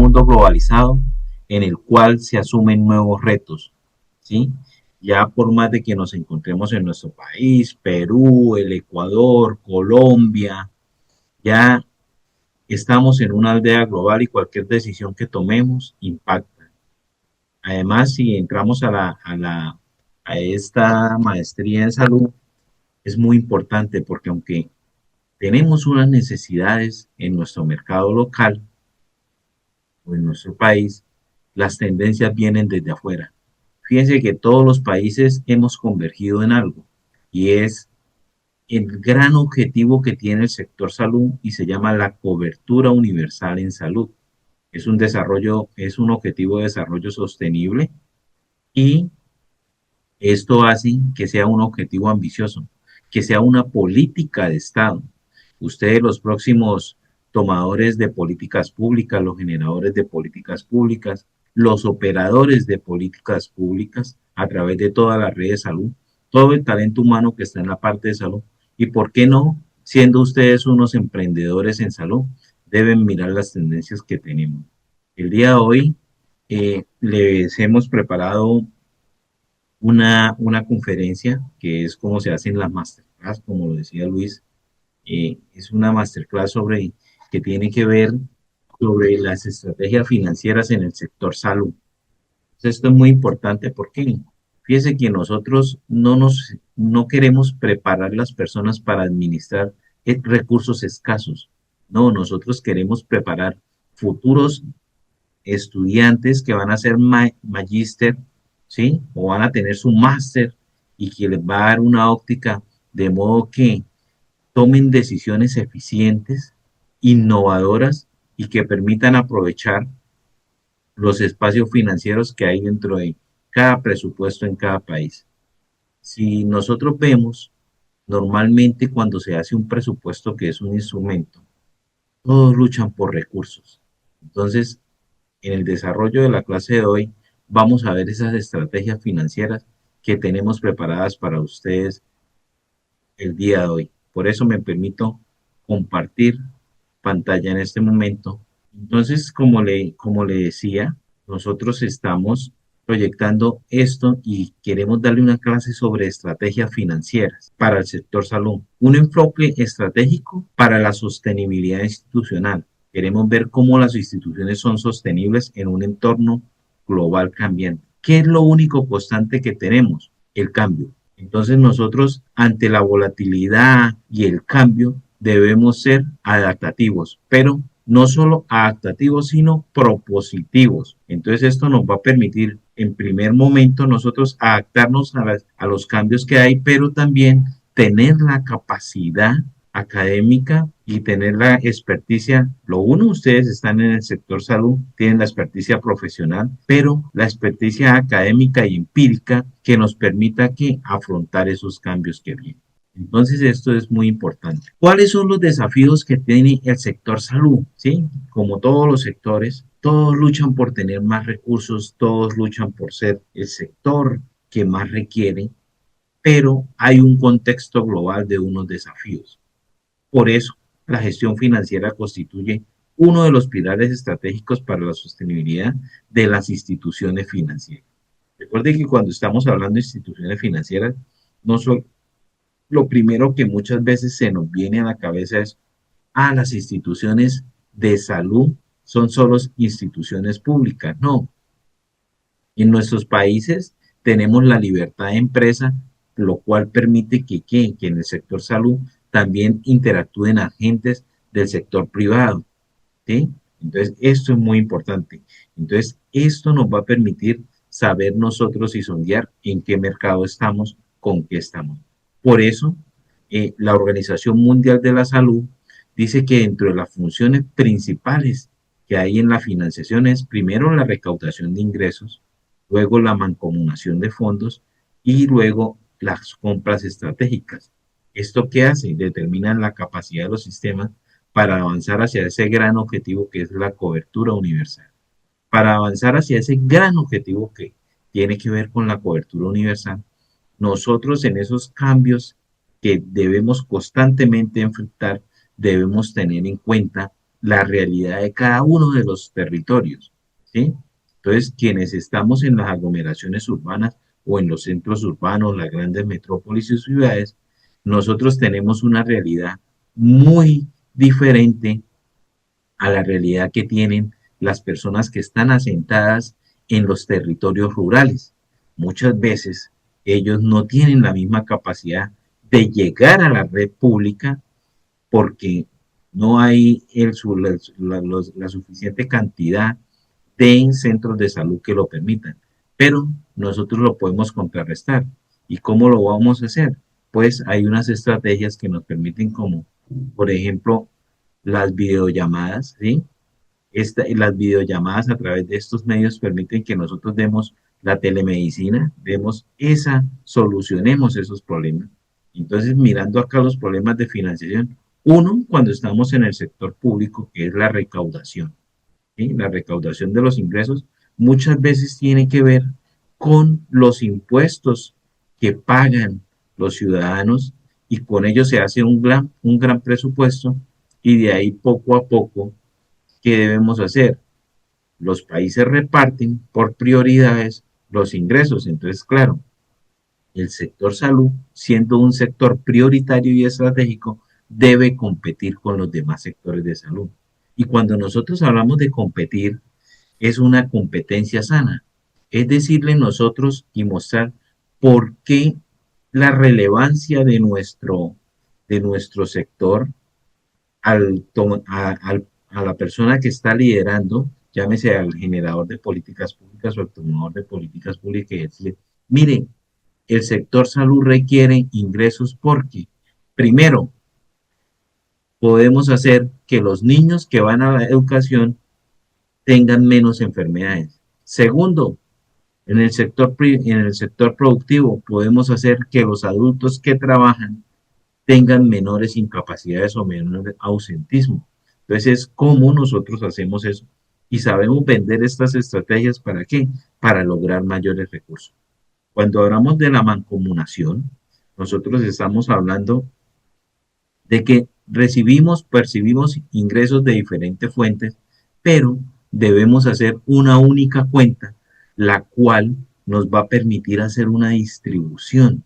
mundo globalizado en el cual se asumen nuevos retos, ¿sí? Ya por más de que nos encontremos en nuestro país, Perú, el Ecuador, Colombia, ya estamos en una aldea global y cualquier decisión que tomemos impacta. Además, si entramos a esta maestría en salud, es muy importante porque aunque tenemos unas necesidades en nuestro mercado local o en nuestro país, las tendencias vienen desde afuera. Fíjense que todos los países hemos convergido en algo y es el gran objetivo que tiene el sector salud y se llama la cobertura universal en salud. Es un objetivo de desarrollo sostenible y esto hace que sea un objetivo ambicioso, que sea una política de Estado. Ustedes, los próximos tomadores de políticas públicas, los generadores de políticas públicas, los operadores de políticas públicas a través de toda la red de salud, todo el talento humano que está en la parte de salud. Y por qué no, siendo ustedes unos emprendedores en salud, deben mirar las tendencias que tenemos. El día de hoy les hemos preparado una conferencia que es como se hacen las masterclass, como lo decía Luis, es una masterclass que tiene que ver sobre las estrategias financieras en el sector salud. Entonces, esto es muy importante porque fíjese que nosotros no queremos preparar las personas para administrar recursos escasos. No, nosotros queremos preparar futuros estudiantes que van a ser magíster, ¿sí? O van a tener su máster y que les va a dar una óptica de modo que tomen decisiones eficientes, innovadoras y que permitan aprovechar los espacios financieros que hay dentro de cada presupuesto en cada país. Si nosotros vemos, normalmente cuando se hace un presupuesto que es un instrumento, todos luchan por recursos. Entonces, en el desarrollo de la clase de hoy, vamos a ver esas estrategias financieras que tenemos preparadas para ustedes el día de hoy. Por eso me permito compartir pantalla en este momento. Entonces, como le decía, nosotros estamos proyectando esto y queremos darle una clase sobre estrategias financieras para el sector salud. Un enfoque estratégico para la sostenibilidad institucional. Queremos ver cómo las instituciones son sostenibles en un entorno global cambiante. ¿Qué es lo único constante que tenemos? El cambio. Entonces nosotros, ante la volatilidad y el cambio, debemos ser adaptativos, pero no solo adaptativos, sino propositivos. Entonces esto nos va a permitir en primer momento nosotros adaptarnos a los cambios que hay, pero también tener la capacidad académica y tener la experticia. Lo uno, ustedes están en el sector salud, tienen la experticia profesional, pero la experticia académica y empírica que nos permita que afrontar esos cambios que vienen. Entonces, esto es muy importante. ¿Cuáles son los desafíos que tiene el sector salud? ¿Sí? Como todos los sectores, todos luchan por tener más recursos, todos luchan por ser el sector que más requiere, pero hay un contexto global de unos desafíos. Por eso, la gestión financiera constituye uno de los pilares estratégicos para la sostenibilidad de las instituciones financieras. Recuerde que cuando estamos hablando de instituciones financieras, no solo lo primero que muchas veces se nos viene a la cabeza es, las instituciones de salud son solo instituciones públicas. No, en nuestros países tenemos la libertad de empresa, lo cual permite que en el sector salud también interactúen agentes del sector privado, ¿sí? Entonces, esto es muy importante. Entonces, esto nos va a permitir saber nosotros y sondear en qué mercado estamos, con qué estamos. Por eso, la Organización Mundial de la Salud dice que dentro de las funciones principales que hay en la financiación es primero la recaudación de ingresos, luego la mancomunación de fondos y luego las compras estratégicas. ¿Esto qué hace? Determina la capacidad de los sistemas para avanzar hacia ese gran objetivo que es la cobertura universal. Para avanzar hacia ese gran objetivo que tiene que ver con la cobertura universal, nosotros en esos cambios que debemos constantemente enfrentar, debemos tener en cuenta la realidad de cada uno de los territorios, ¿sí? Entonces, quienes estamos en las aglomeraciones urbanas o en los centros urbanos, las grandes metrópolis y ciudades, nosotros tenemos una realidad muy diferente a la realidad que tienen las personas que están asentadas en los territorios rurales. Muchas veces ellos no tienen la misma capacidad de llegar a la red pública porque no hay la suficiente cantidad de centros de salud que lo permitan. Pero nosotros lo podemos contrarrestar. ¿Y cómo lo vamos a hacer? Pues hay unas estrategias que nos permiten como, por ejemplo, las videollamadas, ¿sí? Las videollamadas a través de estos medios permiten que nosotros demos la telemedicina, solucionemos esos problemas. Entonces, mirando acá los problemas de financiación, uno, cuando estamos en el sector público, que es la recaudación, ¿sí? La recaudación de los ingresos muchas veces tiene que ver con los impuestos que pagan los ciudadanos y con ello se hace un gran presupuesto y de ahí poco a poco, ¿qué debemos hacer? Los países reparten por prioridades los ingresos. Entonces, claro, el sector salud, siendo un sector prioritario y estratégico, debe competir con los demás sectores de salud. Y cuando nosotros hablamos de competir, es una competencia sana. Es decirle nosotros y mostrar por qué la relevancia de nuestro sector a la persona que está liderando, llámese al generador de políticas públicas o al tomador de políticas públicas, y decirle, mire, el sector salud requiere ingresos porque, primero, podemos hacer que los niños que van a la educación tengan menos enfermedades. Segundo, en el sector productivo podemos hacer que los adultos que trabajan tengan menores incapacidades o menor ausentismo. Entonces, es cómo nosotros hacemos eso y sabemos vender estas estrategias para qué? Para lograr mayores recursos. Cuando hablamos de la mancomunación, nosotros estamos hablando de que percibimos ingresos de diferentes fuentes, pero debemos hacer una única cuenta, la cual nos va a permitir hacer una distribución,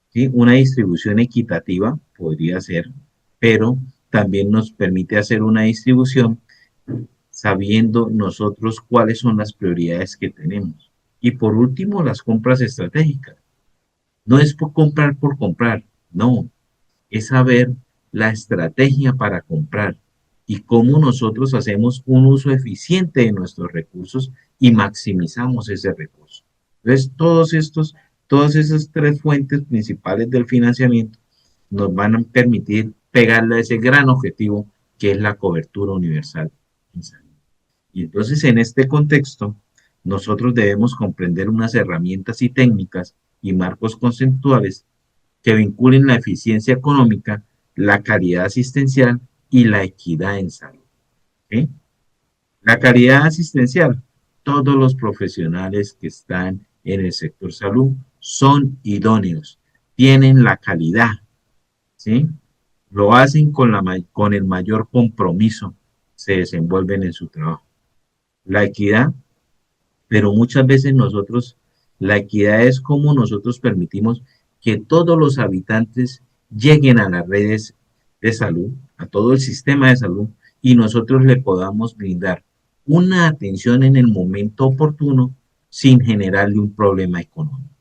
¿sí? Una distribución equitativa podría ser, pero también nos permite hacer una distribución sabiendo nosotros cuáles son las prioridades que tenemos. Y por último, las compras estratégicas. No es por comprar, no, es saber la estrategia para comprar y cómo nosotros hacemos un uso eficiente de nuestros recursos y maximizamos ese recurso. Entonces, todas esas tres fuentes principales del financiamiento nos van a permitir pegarle a ese gran objetivo que es la cobertura universal en salud. Y entonces, en este contexto, nosotros debemos comprender unas herramientas y técnicas y marcos conceptuales que vinculen la eficiencia económica, la calidad asistencial y la equidad en salud. ¿Sí? La calidad asistencial. Todos los profesionales que están en el sector salud son idóneos, tienen la calidad, ¿sí? Lo hacen con el mayor compromiso, se desenvuelven en su trabajo. La equidad, pero muchas veces la equidad es como nosotros permitimos que todos los habitantes lleguen a las redes de salud, a todo el sistema de salud, y nosotros le podamos brindar una atención en el momento oportuno sin generarle un problema económico,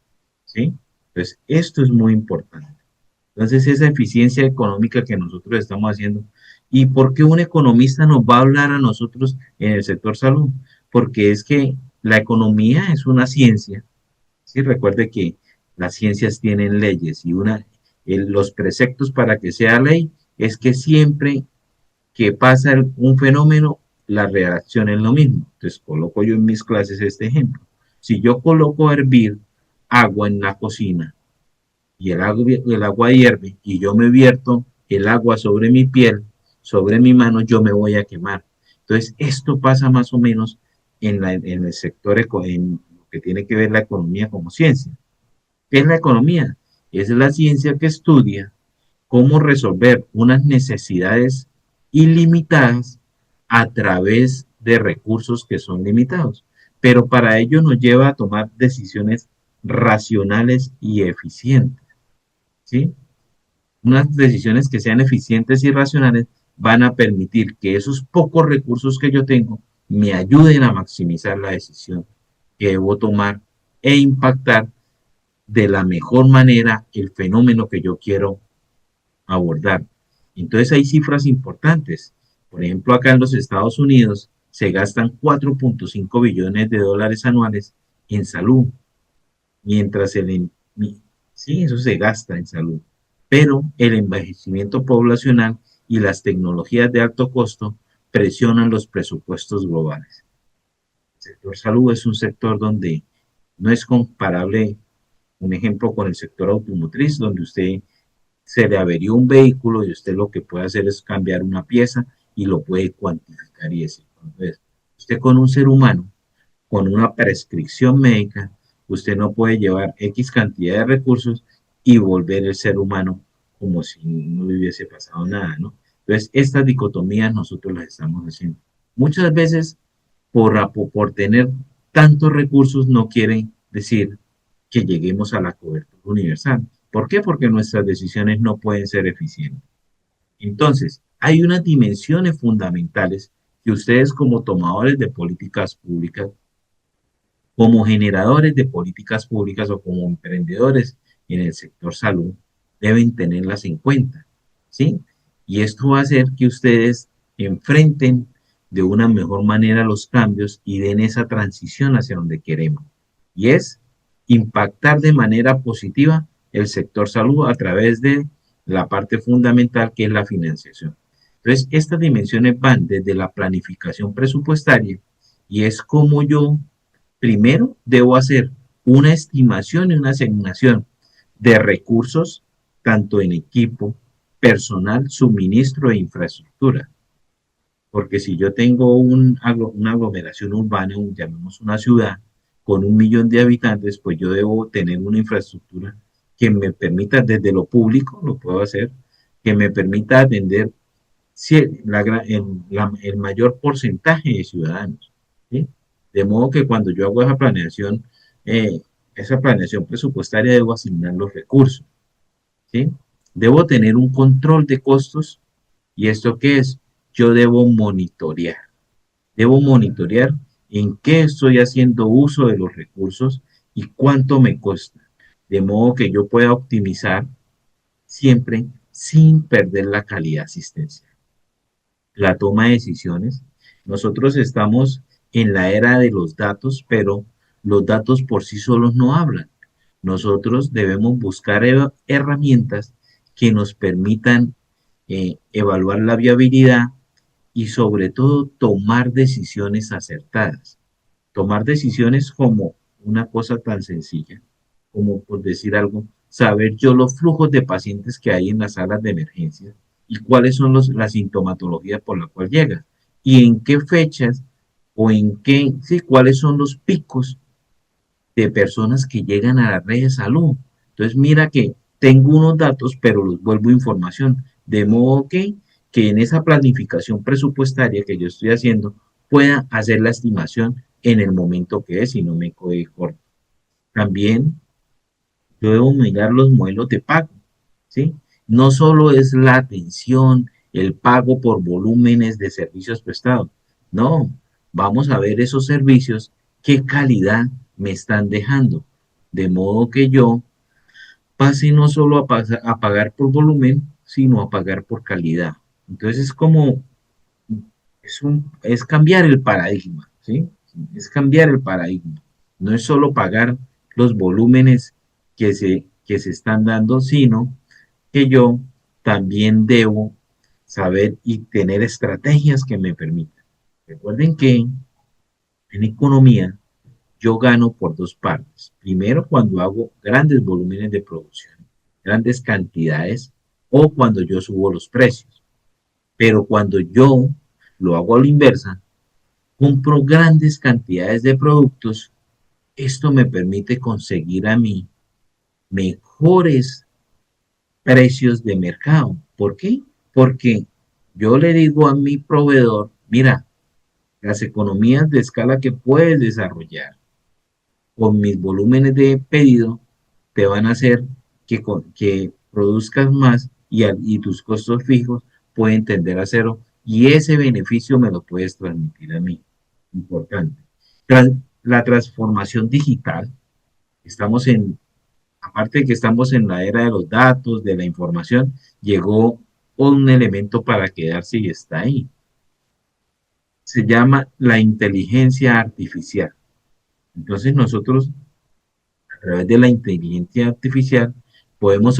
¿sí? Entonces, esto es muy importante. Entonces, esa eficiencia económica que nosotros estamos haciendo. ¿Y por qué un economista nos va a hablar a nosotros en el sector salud? Porque es que la economía es una ciencia. ¿Sí? Recuerde que las ciencias tienen leyes y los preceptos para que sea ley es que siempre que pasa un fenómeno, la reacción es lo mismo. Entonces, coloco yo en mis clases este ejemplo. Si yo coloco a hervir agua en la cocina y el agua hierve y yo me vierto el agua sobre mi piel, sobre mi mano, yo me voy a quemar. Entonces, esto pasa más o menos en el sector, en lo que tiene que ver la economía como ciencia. ¿Qué es la economía? Es la ciencia que estudia cómo resolver unas necesidades ilimitadas a través de recursos que son limitados. Pero para ello nos lleva a tomar decisiones racionales y eficientes, ¿sí? Unas decisiones que sean eficientes y racionales van a permitir que esos pocos recursos que yo tengo me ayuden a maximizar la decisión que debo tomar e impactar de la mejor manera el fenómeno que yo quiero abordar. Entonces hay cifras importantes. Por ejemplo, acá en los Estados Unidos se gastan 4.5 billones de dólares anuales en salud, mientras sí, eso se gasta en salud, pero el envejecimiento poblacional y las tecnologías de alto costo presionan los presupuestos globales. El sector salud es un sector donde no es comparable, un ejemplo, con el sector automotriz, donde usted se le averió un vehículo y usted lo que puede hacer es cambiar una pieza y lo puede cuantificar y decir. Entonces, usted con un ser humano, con una prescripción médica, usted no puede llevar X cantidad de recursos y volver el ser humano como si no le hubiese pasado nada, ¿no? Entonces, estas dicotomías nosotros las estamos haciendo. Muchas veces, por tener tantos recursos, no quieren decir que lleguemos a la cobertura universal. ¿Por qué? Porque nuestras decisiones no pueden ser eficientes. Entonces, hay unas dimensiones fundamentales que ustedes como tomadores de políticas públicas, como generadores de políticas públicas o como emprendedores en el sector salud, deben tenerlas en cuenta, ¿sí? Y esto va a hacer que ustedes enfrenten de una mejor manera los cambios y den esa transición hacia donde queremos. Y es impactar de manera positiva el sector salud a través de la parte fundamental que es la financiación. Entonces, estas dimensiones van desde la planificación presupuestaria y es como yo primero debo hacer una estimación y una asignación de recursos, tanto en equipo, personal, suministro e infraestructura. Porque si yo tengo una aglomeración urbana, llamemos una ciudad, con 1 millón de habitantes, pues yo debo tener una infraestructura que me permita, desde lo público, lo puedo hacer, que me permita atender el mayor porcentaje de ciudadanos, ¿sí? De modo que cuando yo hago esa planeación presupuestaria, debo asignar los recursos, ¿sí? Debo tener un control de costos. ¿Y esto qué es? Yo debo monitorear en qué estoy haciendo uso de los recursos y cuánto me cuesta, de modo que yo pueda optimizar siempre sin perder la calidad asistencial. La toma de decisiones. Nosotros estamos en la era de los datos, pero los datos por sí solos no hablan. Nosotros debemos buscar herramientas que nos permitan evaluar la viabilidad y sobre todo tomar decisiones acertadas. Tomar decisiones como una cosa tan sencilla, como por decir algo, saber yo los flujos de pacientes que hay en las salas de emergencia y cuáles son la sintomatología por la cual llega y en qué fechas o en qué, sí, cuáles son los picos de personas que llegan a la red de salud. Entonces, mira que tengo unos datos, pero los vuelvo información, de modo que en esa planificación presupuestaria que yo estoy haciendo pueda hacer la estimación en el momento que es y no me quede corto. También yo debo mirar los modelos de pago, ¿sí? No solo es la atención, el pago por volúmenes de servicios prestados, no, vamos a ver esos servicios, qué calidad me están dejando, de modo que yo pase no solo a pagar por volumen, sino a pagar por calidad. Entonces es como, es cambiar el paradigma, ¿sí? Es cambiar el paradigma. No es solo pagar los volúmenes que se están dando, sino que yo también debo saber y tener estrategias que me permitan. Recuerden que en economía yo gano por dos partes. Primero, cuando hago grandes volúmenes de producción, grandes cantidades, o cuando yo subo los precios. Pero cuando yo lo hago a la inversa, compro grandes cantidades de productos, esto me permite conseguir a mí mejores precios de mercado. ¿Por qué? Porque Yo le digo a mi proveedor, mira, las economías de escala que puedes desarrollar con mis volúmenes de pedido te van a hacer que produzcas más y tus costos fijos pueden tender a cero y ese beneficio me lo puedes transmitir a mí. Importante. La transformación digital, estamos en, aparte de que estamos en la era de los datos, de la información, llegó un elemento para quedarse y está ahí. Se llama la inteligencia artificial. Entonces nosotros a través de la inteligencia artificial podemos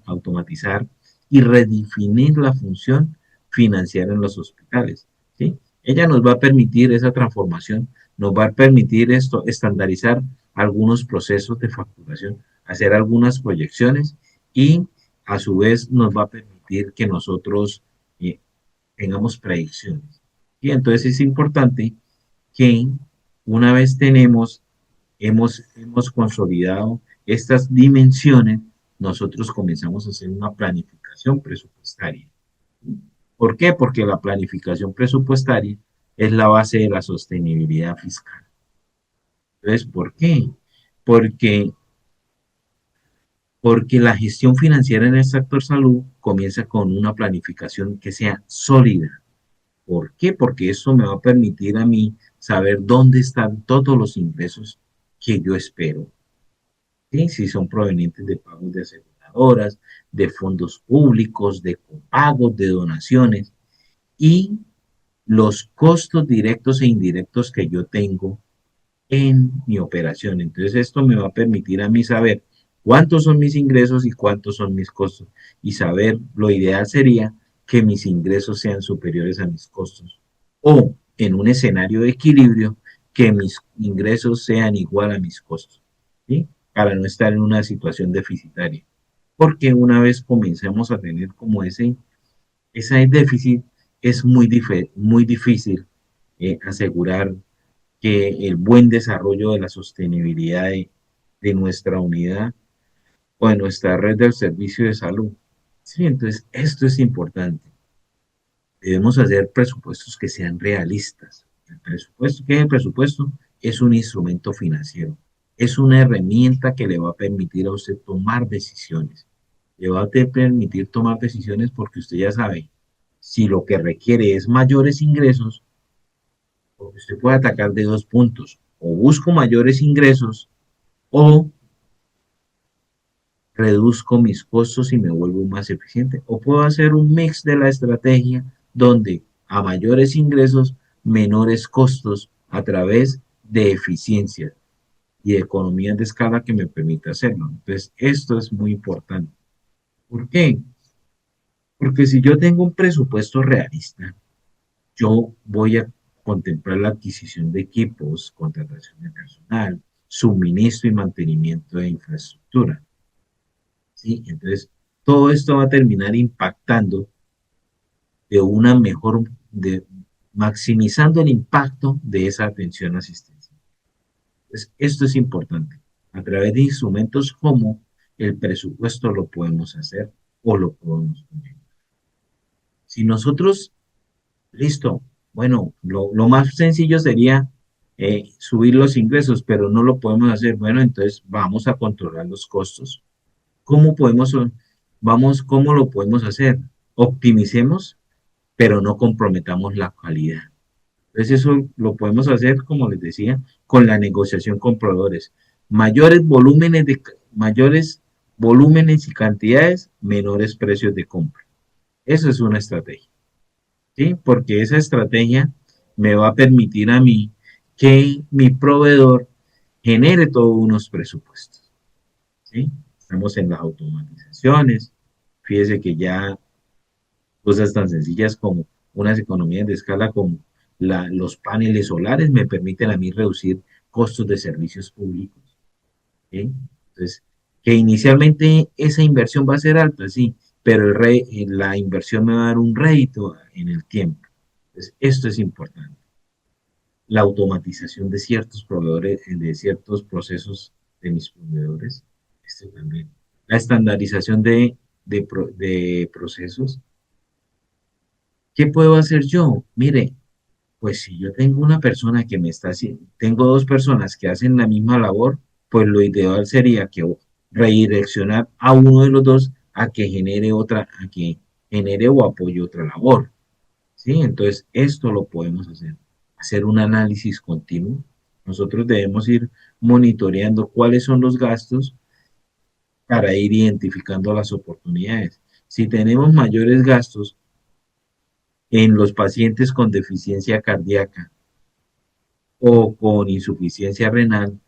automatizar y redefinir la función financiera en los hospitales. ¿Sí? Ella nos va a permitir esa transformación, nos va a permitir esto, estandarizar algunos procesos de facturación, hacer algunas proyecciones y a su vez nos va a permitir que nosotros eh, tengamos predicciones. Y entonces es importante que una vez hemos consolidado estas dimensiones, nosotros comenzamos a hacer una planificación presupuestaria. ¿Por qué? Porque la planificación presupuestaria es la base de la sostenibilidad fiscal. Entonces, ¿por qué? Porque, porque la gestión financiera en el sector salud comienza con una planificación que sea sólida. ¿Por qué? Porque eso me va a permitir a mí saber dónde están todos los ingresos que yo espero. ¿Sí? Si son provenientes de pagos de aseguradoras, de fondos públicos, de copagos, de donaciones y los costos directos e indirectos que yo tengo en mi operación. Entonces esto me va a permitir a mí saber cuántos son mis ingresos y cuántos son mis costos y saber, lo ideal sería que mis ingresos sean superiores a mis costos o en un escenario de equilibrio que mis ingresos sean igual a mis costos, ¿sí? Para no estar en una situación deficitaria. Porque una vez comencemos a tener como ese déficit, es muy difícil asegurar que el buen desarrollo de la sostenibilidad de nuestra unidad o de nuestra red del servicio de salud. Sí, entonces esto es importante. Debemos hacer presupuestos que sean realistas. El presupuesto, ¿qué es el presupuesto? Es un instrumento financiero. Es una herramienta que le va a permitir a usted tomar decisiones. Le va a permitir tomar decisiones porque usted ya sabe si lo que requiere es mayores ingresos, porque usted puede atacar de dos puntos. O busco mayores ingresos o reduzco mis costos y me vuelvo más eficiente. O puedo hacer un mix de la estrategia donde a mayores ingresos, menores costos a través de eficiencia y de economías de escala que me permita hacerlo. Entonces, esto es muy importante. ¿Por qué? Porque si yo tengo un presupuesto realista, yo voy a contemplar la adquisición de equipos, contratación de personal, suministro y mantenimiento de infraestructura. ¿Sí? Entonces, todo esto va a terminar impactando de una mejor, de, maximizando el impacto de esa atención asistencial. Entonces, esto es importante. A través de instrumentos como el presupuesto lo podemos hacer o lo podemos poner. Si nosotros, listo, bueno, lo más sencillo sería subir los ingresos, pero no lo podemos hacer. Bueno, entonces vamos a controlar los costos. ¿Cómo podemos, cómo lo podemos hacer? Optimicemos, pero no comprometamos la calidad. Entonces eso lo podemos hacer, como les decía, con la negociación con proveedores. Mayores volúmenes y cantidades, menores precios de compra. Eso es una estrategia, ¿sí? Porque esa estrategia me va a permitir a mí que mi proveedor genere todos unos presupuestos, ¿sí? Estamos en las automatizaciones. Fíjese que ya cosas tan sencillas como unas economías de escala como los paneles solares me permiten a mí reducir costos de servicios públicos. ¿Sí? Entonces, que inicialmente esa inversión va a ser alta, sí, pero la inversión me va a dar un rédito en el tiempo. Entonces, esto es importante. La automatización de ciertos proveedores, de ciertos procesos de mis proveedores, esto también. La estandarización de procesos ¿Qué puedo hacer yo? Mire, pues si yo tengo una persona que me está haciendo, tengo dos personas que hacen la misma labor, pues lo ideal sería que redireccionar a uno de los dos a que genere otra, a que genere o apoye otra labor. ¿Sí? Entonces, esto lo podemos hacer un análisis continuo. Nosotros debemos ir monitoreando cuáles son los gastos para ir identificando las oportunidades. Si tenemos mayores gastos en los pacientes con deficiencia cardíaca o con insuficiencia renal,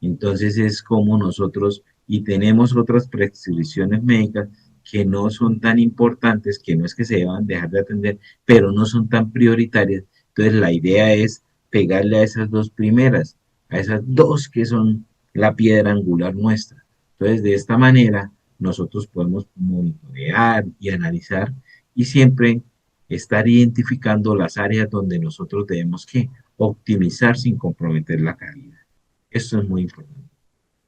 entonces es como nosotros, y tenemos otras prescripciones médicas que no son tan importantes, que no es que se deban dejar de atender, pero no son tan prioritarias. Entonces la idea es pegarle a esas dos primeras, a esas dos que son la piedra angular nuestra. Entonces de esta manera nosotros podemos monitorear y analizar y siempre estar identificando las áreas donde nosotros debemos que optimizar sin comprometer la calidad. Esto es muy importante.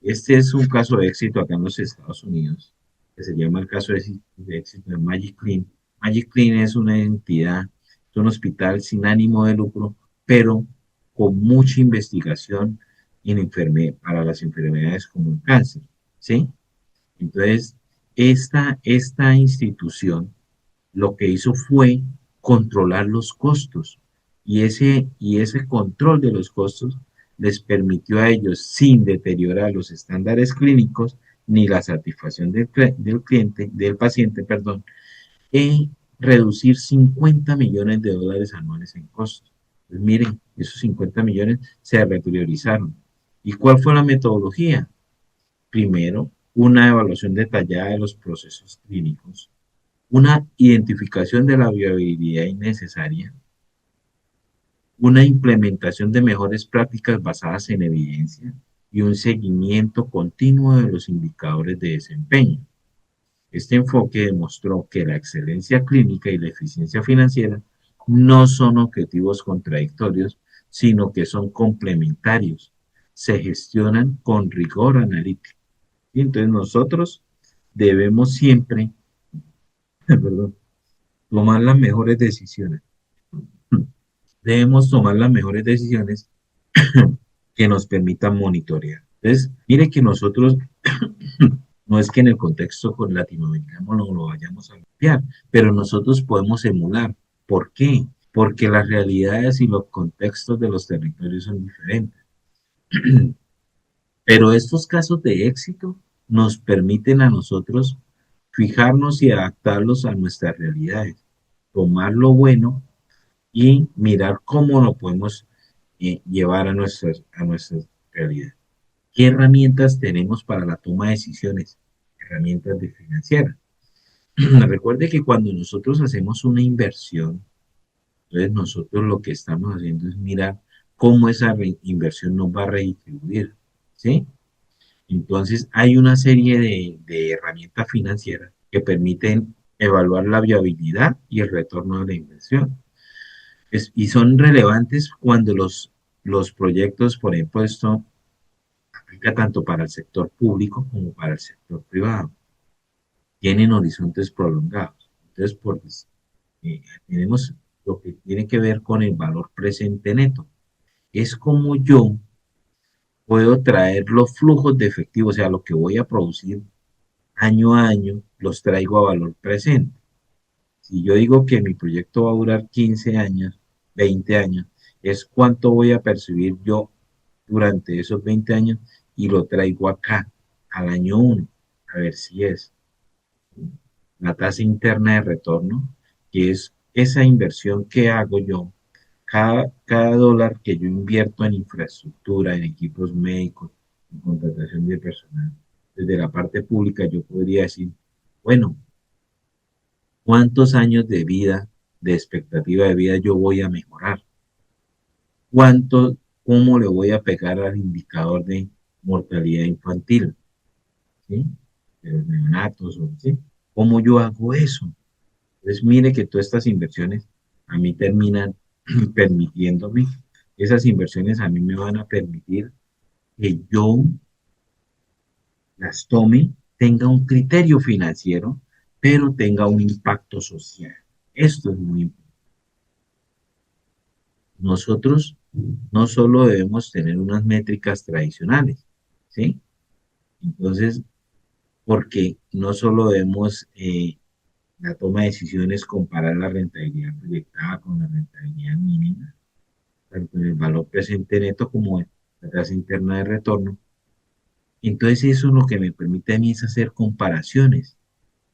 Este es un caso de éxito acá en los Estados Unidos, que se llama el caso de éxito de Magic Clean. Magic Clean es una entidad, es un hospital sin ánimo de lucro, pero con mucha investigación para las enfermedades como el cáncer, ¿sí? Entonces, esta institución lo que hizo fue controlar los costos y ese control de los costos les permitió a ellos, sin deteriorar los estándares clínicos ni la satisfacción del cliente, del paciente, perdón, reducir 50 millones de dólares anuales en costos. Pues miren, esos 50 millones se repriorizaron. ¿Y cuál fue la metodología? Primero, una evaluación detallada de los procesos clínicos, una identificación de la viabilidad innecesaria, una implementación de mejores prácticas basadas en evidencia y un seguimiento continuo de los indicadores de desempeño. Este enfoque demostró que la excelencia clínica y la eficiencia financiera no son objetivos contradictorios, sino que son complementarios. Se gestionan con rigor analítico. Y entonces nosotros debemos siempre, perdón, tomar las mejores decisiones. Debemos tomar las mejores decisiones que nos permitan monitorear. Entonces, mire que nosotros, no es que en el contexto con latinoamericano no lo vayamos a copiar, pero nosotros podemos emular. ¿Por qué? Porque las realidades y los contextos de los territorios son diferentes. Pero estos casos de éxito nos permiten a nosotros fijarnos y adaptarlos a nuestras realidades, tomar lo bueno y mirar cómo lo podemos llevar a nuestras realidades. ¿Qué herramientas tenemos para la toma de decisiones? Herramientas de financiera. Recuerde que cuando nosotros hacemos una inversión, entonces nosotros lo que estamos haciendo es mirar cómo esa inversión nos va a redistribuir, ¿sí? Entonces hay una serie de herramientas financieras que permiten evaluar la viabilidad y el retorno de la inversión. Y son relevantes cuando los proyectos, por ejemplo, esto aplica tanto para el sector público como para el sector privado, tienen horizontes prolongados. Entonces, tenemos lo que tiene que ver con el valor presente neto. Es como yo puedo traer los flujos de efectivo, o sea, lo que voy a producir año a año, los traigo a valor presente. Si yo digo que mi proyecto va a durar 15 años, 20 años, es cuánto voy a percibir yo durante esos 20 años y lo traigo acá, al año uno, a ver si es la tasa interna de retorno, que es esa inversión que hago yo, cada dólar que yo invierto en infraestructura, en equipos médicos, en contratación de personal. Desde la parte pública yo podría decir, bueno, ¿cuántos años de vida, de expectativa de vida yo voy a mejorar? ¿Cuánto, cómo le voy a pegar al indicador de mortalidad infantil? ¿Sí? De los neonatos, ¿sí? ¿Cómo yo hago eso? Entonces, mire que todas estas inversiones a mí terminan permitiéndome, esas inversiones a mí me van a permitir que yo las tome, tenga un criterio financiero, pero tenga un impacto social. Esto es muy importante. nosotros no solo debemos tener unas métricas tradicionales, ¿sí? Entonces, porque no solo debemos la toma de decisiones comparar la rentabilidad proyectada con la rentabilidad mínima, tanto en el valor presente neto como en la tasa interna de retorno. Entonces eso es lo que me permite a mí es hacer comparaciones,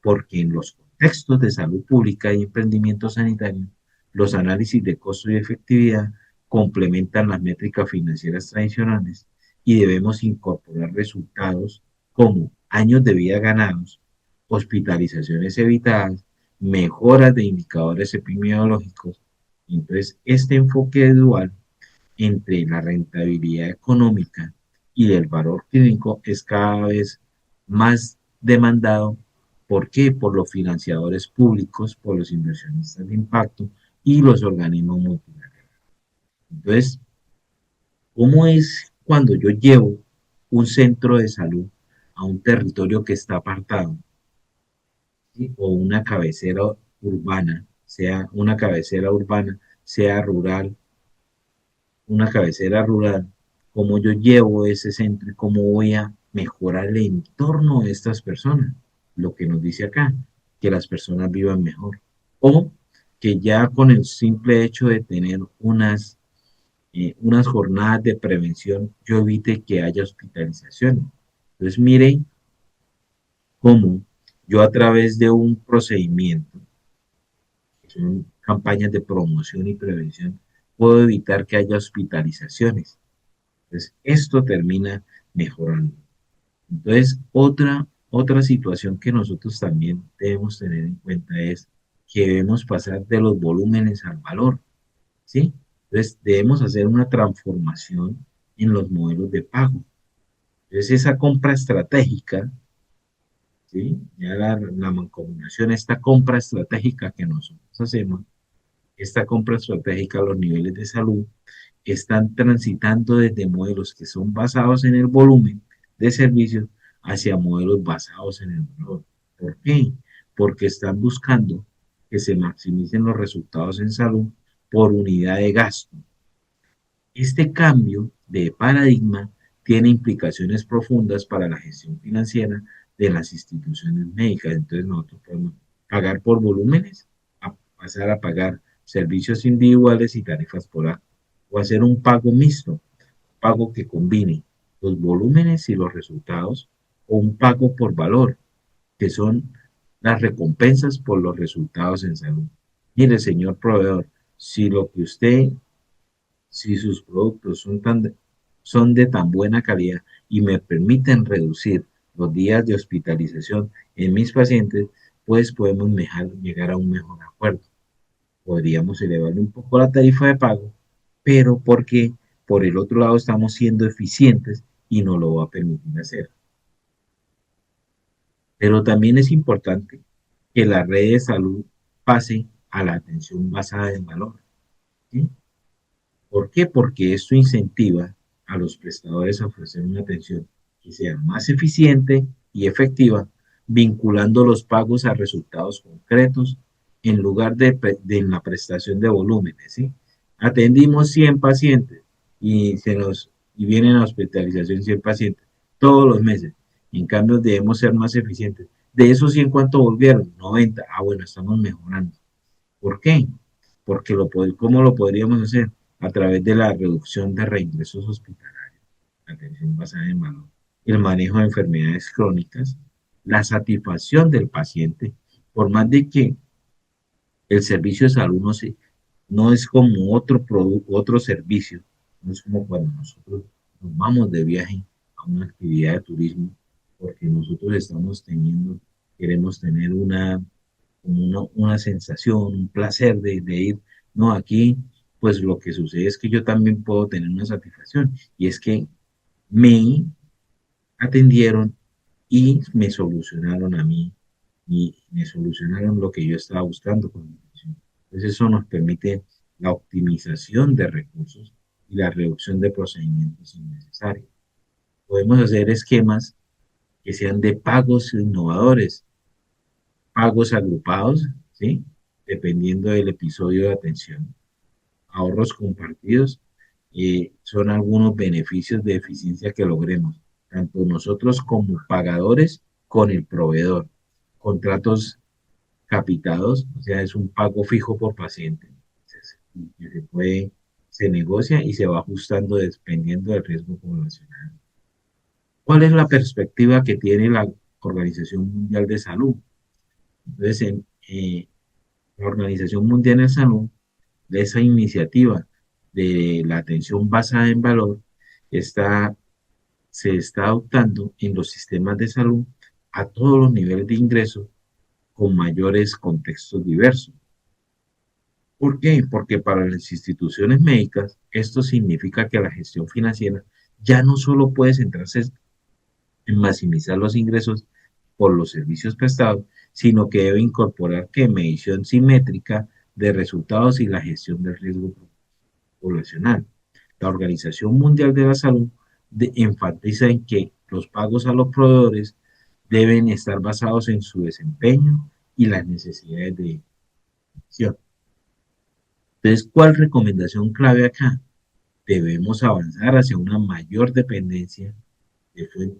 porque en los contextos de salud pública y emprendimiento sanitario, los análisis de costo y efectividad complementan las métricas financieras tradicionales y debemos incorporar resultados como años de vida ganados, hospitalizaciones evitadas, mejoras de indicadores epidemiológicos. Entonces, este enfoque dual entre la rentabilidad económica y el valor clínico es cada vez más demandado. ¿Por qué? Por los financiadores públicos, por los inversionistas de impacto y los organismos multilaterales. Entonces, ¿cómo es cuando yo llevo un centro de salud a un territorio que está apartado, ¿sí? O una cabecera urbana, sea una cabecera urbana, sea rural, una cabecera rural, cómo yo llevo ese centro y cómo voy a mejorar el entorno de estas personas? Lo que nos dice acá, que las personas vivan mejor. O que ya con el simple hecho de tener unas jornadas de prevención, yo evite que haya hospitalizaciones. Entonces, miren cómo yo a través de un procedimiento, que son campañas de promoción y prevención, puedo evitar que haya hospitalizaciones. Entonces, esto termina mejorando. Entonces, otra situación que nosotros también debemos tener en cuenta es que debemos pasar de los volúmenes al valor, ¿sí? Entonces, debemos hacer una transformación en los modelos de pago. Entonces, esa compra estratégica, ¿sí? Ya la mancomunación, esta compra estratégica que nosotros hacemos, esta compra estratégica a los niveles de salud, están transitando desde modelos que son basados en el volumen de servicios hacia modelos basados en el valor. ¿Por qué? Porque están buscando que se maximicen los resultados en salud por unidad de gasto. Este cambio de paradigma tiene implicaciones profundas para la gestión financiera de las instituciones médicas. Entonces nosotros podemos pagar por volúmenes, a pasar a pagar servicios individuales y tarifas por acto, o hacer un pago mixto, pago que combine los volúmenes y los resultados, o un pago por valor, que son las recompensas por los resultados en salud. Mire, señor proveedor, si lo que usted si sus productos son de tan buena calidad y me permiten reducir los días de hospitalización en mis pacientes, pues podemos llegar a un mejor acuerdo. Podríamos elevarle un poco la tarifa de pago, pero porque por el otro lado estamos siendo eficientes y no lo va a permitir hacer. Pero también es importante que la red de salud pase a la atención basada en valor, ¿sí? ¿Por qué? Porque esto incentiva a los prestadores a ofrecer una atención que sea más eficiente y efectiva, vinculando los pagos a resultados concretos en lugar de la prestación de volúmenes, ¿sí? Atendimos 100 pacientes y vienen a hospitalización 100 pacientes todos los meses. En cambio, debemos ser más eficientes. De esos 100, ¿cuánto volvieron? 90. Ah, bueno, estamos mejorando. ¿Por qué? Porque ¿cómo lo podríamos hacer? A través de la reducción de reingresos hospitalarios, la atención basada en valor, el manejo de enfermedades crónicas, la satisfacción del paciente, por más de que el servicio de salud no es como otro producto, otro servicio, no es como cuando nosotros nos vamos de viaje a una actividad de turismo, porque nosotros queremos tener una sensación, un placer de ir. No, aquí, pues lo que sucede es que yo también puedo tener una satisfacción y es que me atendieron y me solucionaron a mí y me solucionaron lo que yo estaba buscando con mi atención. Entonces eso nos permite la optimización de recursos y la reducción de procedimientos innecesarios. Podemos hacer esquemas que sean de pagos innovadores, pagos agrupados, ¿sí? Dependiendo del episodio de atención, ahorros compartidos, son algunos beneficios de eficiencia que logremos, tanto nosotros como pagadores con el proveedor. Contratos capitados, o sea, es un pago fijo por paciente. Entonces, que se negocia y se va ajustando dependiendo del riesgo poblacional. ¿Cuál es la perspectiva que tiene la Organización Mundial de Salud? Entonces, la Organización Mundial de Salud, de esa iniciativa de la atención basada en valor, está, se está adoptando en los sistemas de salud a todos los niveles de ingresos con mayores contextos diversos. ¿Por qué? Porque para las instituciones médicas esto significa que la gestión financiera ya no solo puede centrarse en maximizar los ingresos por los servicios prestados, sino que debe incorporar que medición simétrica de resultados y la gestión del riesgo poblacional. La Organización Mundial de la Salud enfatiza en que los pagos a los proveedores deben estar basados en su desempeño y las necesidades de gestión. Entonces, ¿cuál recomendación clave acá? Debemos avanzar hacia una mayor dependencia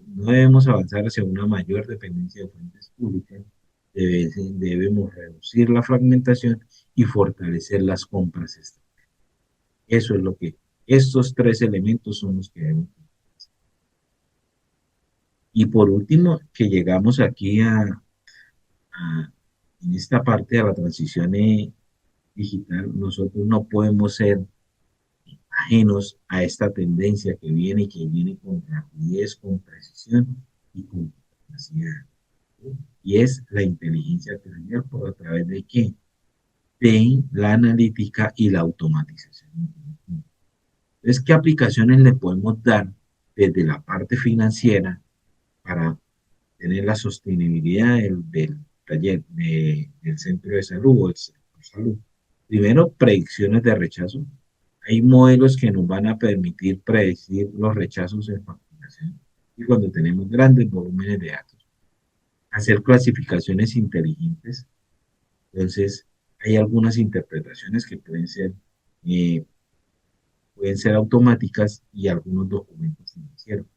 no debemos avanzar hacia una mayor dependencia de fuentes públicas, debemos reducir la fragmentación y fortalecer las compras estatales. Eso es lo que, estos tres elementos son los que debemos. Y por último, que llegamos aquí en esta parte de la transición digital, nosotros no podemos ser ajenos a esta tendencia que viene con rapidez, con precisión y con capacidad. Y es la inteligencia artificial por a través de qué? De la analítica y la automatización. Entonces, ¿qué aplicaciones le podemos dar desde la parte financiera para tener la sostenibilidad del taller, del centro de salud o del sector de salud? Primero, predicciones de rechazo. Hay modelos que nos van a permitir predecir los rechazos en facturación y cuando tenemos grandes volúmenes de datos. Hacer clasificaciones inteligentes. Entonces, hay algunas interpretaciones que pueden ser automáticas y algunos documentos financieros.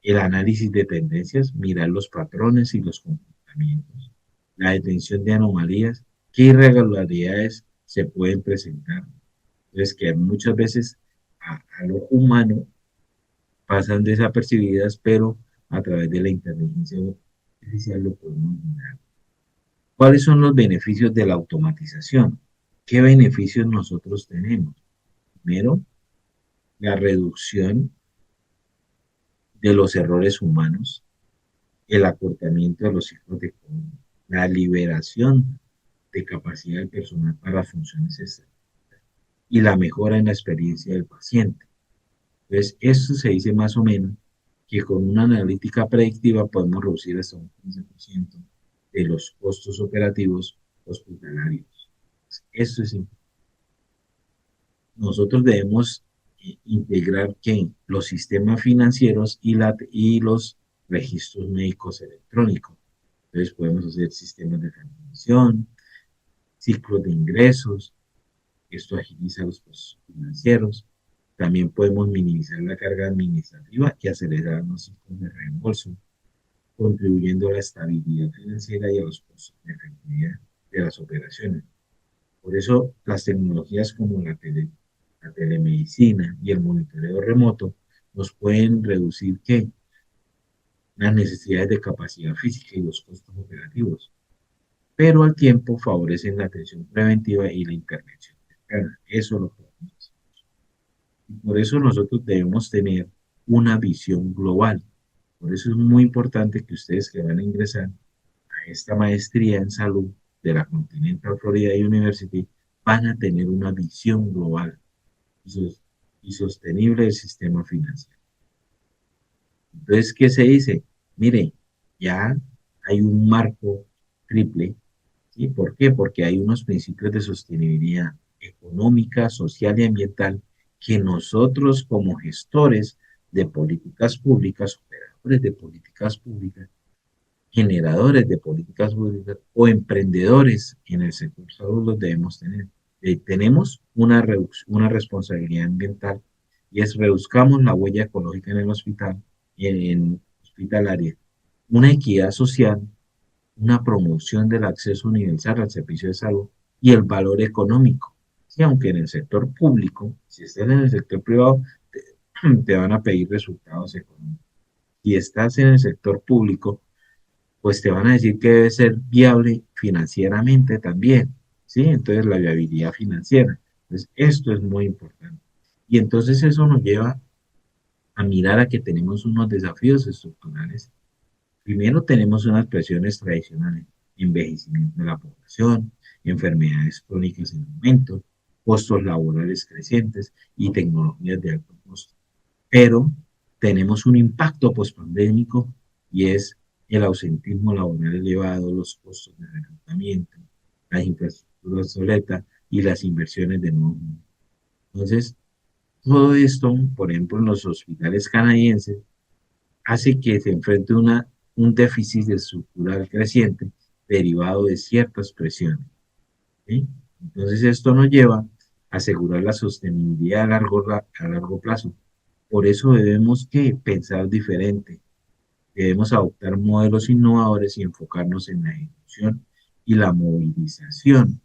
El análisis de tendencias, mirar los patrones y los comportamientos. La detención de anomalías, qué irregularidades se pueden presentar. Entonces, que muchas veces a lo humano pasan desapercibidas, pero a través de la inteligencia artificial lo podemos mirar. ¿Cuáles son los beneficios de la automatización? ¿Qué beneficios nosotros tenemos? Primero, la reducción de los errores humanos, el acortamiento de los ciclos de código, la liberación de capacidad del personal para funciones externas y la mejora en la experiencia del paciente. Entonces, esto se dice más o menos que con una analítica predictiva podemos reducir hasta un 15% de los costos operativos hospitalarios. Esto es importante. Nosotros debemos integrar que los sistemas financieros y los registros médicos electrónicos. Entonces podemos hacer sistemas de facturación, ciclos de ingresos, esto agiliza los procesos financieros. También podemos minimizar la carga administrativa y acelerar los ciclos de reembolso, contribuyendo a la estabilidad financiera y a los costos de efectividad de las operaciones. Por eso las tecnologías como la telemedicina y el monitoreo remoto nos pueden reducir ¿qué? Las necesidades de capacidad física y los costos operativos, pero al tiempo favorecen la atención preventiva y la intervención temprana. Eso lo podemos hacer. Y por eso nosotros debemos tener una visión global. Por eso es muy importante que ustedes que van a ingresar a esta maestría en salud de la Continental Florida University van a tener una visión global y sostenible del sistema financiero. Entonces, ¿qué se dice? Mire, ya hay un marco triple. ¿Sí? ¿Por qué? Porque hay unos principios de sostenibilidad económica, social y ambiental que nosotros como gestores de políticas públicas, operadores de políticas públicas, generadores de políticas públicas o emprendedores en el sector salud los debemos tener. Tenemos una responsabilidad ambiental y es reduzcamos la huella ecológica en el hospital y en hospitalaria, una equidad social, una promoción del acceso universal al servicio de salud y el valor económico. Sí, aunque en el sector público, si estás en el sector privado, te, te van a pedir resultados económicos. Si estás en el sector público, pues te van a decir que debe ser viable financieramente también, ¿sí? Entonces la viabilidad financiera. Entonces esto es muy importante. Y entonces eso nos lleva a mirar a que tenemos unos desafíos estructurales. Primero tenemos unas presiones tradicionales, envejecimiento de la población, enfermedades crónicas en aumento, costos laborales crecientes y tecnologías de alto costo. Pero tenemos un impacto pospandémico y es el ausentismo laboral elevado, los costos de reclutamiento, las infraestructuras obsoletas y las inversiones de nuevo. Entonces, todo esto, por ejemplo, en los hospitales canadienses, hace que se enfrente un déficit estructural creciente derivado de ciertas presiones. ¿Sí? Entonces, esto nos lleva a asegurar la sostenibilidad a largo plazo. Por eso debemos que pensar diferente, debemos adoptar modelos innovadores y enfocarnos en la ejecución y la movilización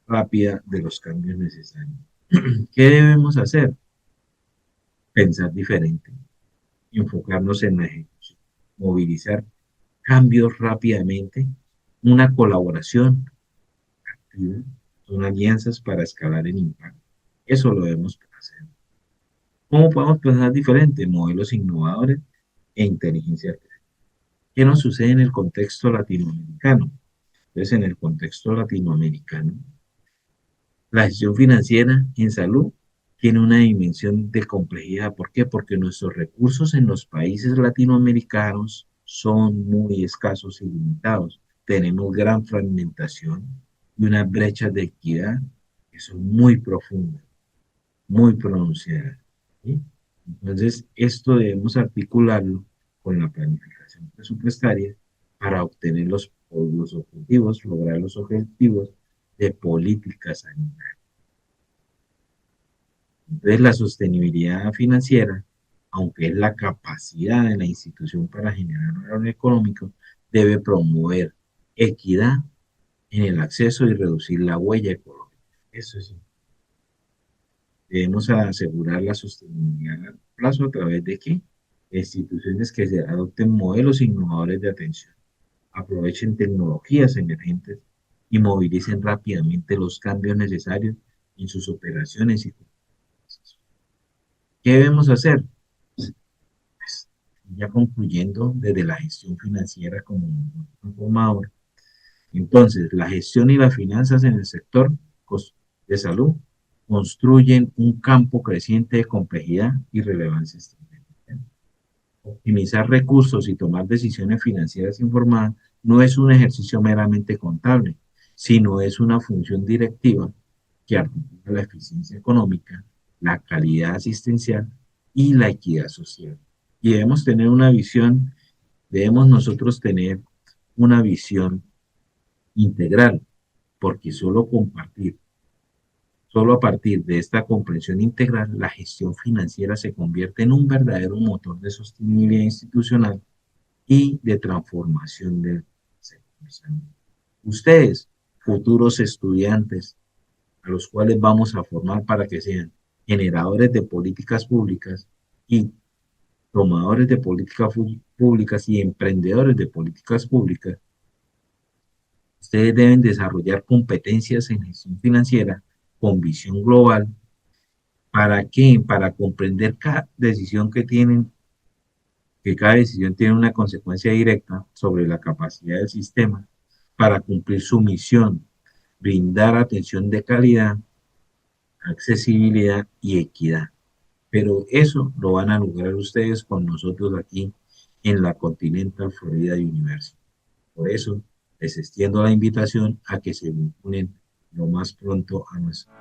rápida de los cambios necesarios. ¿Qué debemos hacer? Pensar diferente, enfocarnos en la ejecución, movilizar cambios rápidamente, una colaboración activa, son alianzas para escalar el impacto. Eso lo debemos hacer. ¿Cómo podemos pensar diferente? Modelos innovadores e inteligencia artificial. ¿Qué nos sucede en el contexto latinoamericano? Entonces, en el contexto latinoamericano, la gestión financiera en salud tiene una dimensión de complejidad. ¿Por qué? Porque nuestros recursos en los países latinoamericanos son muy escasos y limitados. Tenemos gran fragmentación y unas brechas de equidad que son muy profundas, muy pronunciadas. ¿Sí? Entonces, esto debemos articularlo con la planificación presupuestaria para obtener los objetivos, lograr los objetivos de políticas sanitarias. Entonces, la sostenibilidad financiera, aunque es la capacidad de la institución para generar valor económico, debe promover equidad en el acceso y reducir la huella ecológica. Eso es. Debemos asegurar la sostenibilidad a largo plazo a través de qué? Instituciones que se adopten modelos innovadores de atención, aprovechen tecnologías emergentes y movilicen rápidamente los cambios necesarios en sus operaciones y procesos. ¿Qué debemos hacer? Pues, ya concluyendo desde la gestión financiera como transformador. Entonces, la gestión y las finanzas en el sector de salud construyen un campo creciente de complejidad y relevancia estratégica. Optimizar recursos y tomar decisiones financieras informadas no es un ejercicio meramente contable, sino es una función directiva que articula la eficiencia económica, la calidad asistencial y la equidad social. Y debemos nosotros tener una visión integral, porque solo a partir de esta comprensión integral, la gestión financiera se convierte en un verdadero motor de sostenibilidad institucional y de transformación del sector salud. Ustedes, futuros estudiantes, a los cuales vamos a formar para que sean generadores de políticas públicas y tomadores de políticas públicas y emprendedores de políticas públicas, ustedes deben desarrollar competencias en gestión financiera con visión global. ¿Para qué? Para comprender que cada decisión tiene una consecuencia directa sobre la capacidad del sistema para cumplir su misión, brindar atención de calidad, accesibilidad y equidad. Pero eso lo van a lograr ustedes con nosotros aquí en la Continental Florida University. Por eso les extiendo la invitación a que se vinculen lo más pronto a nuestro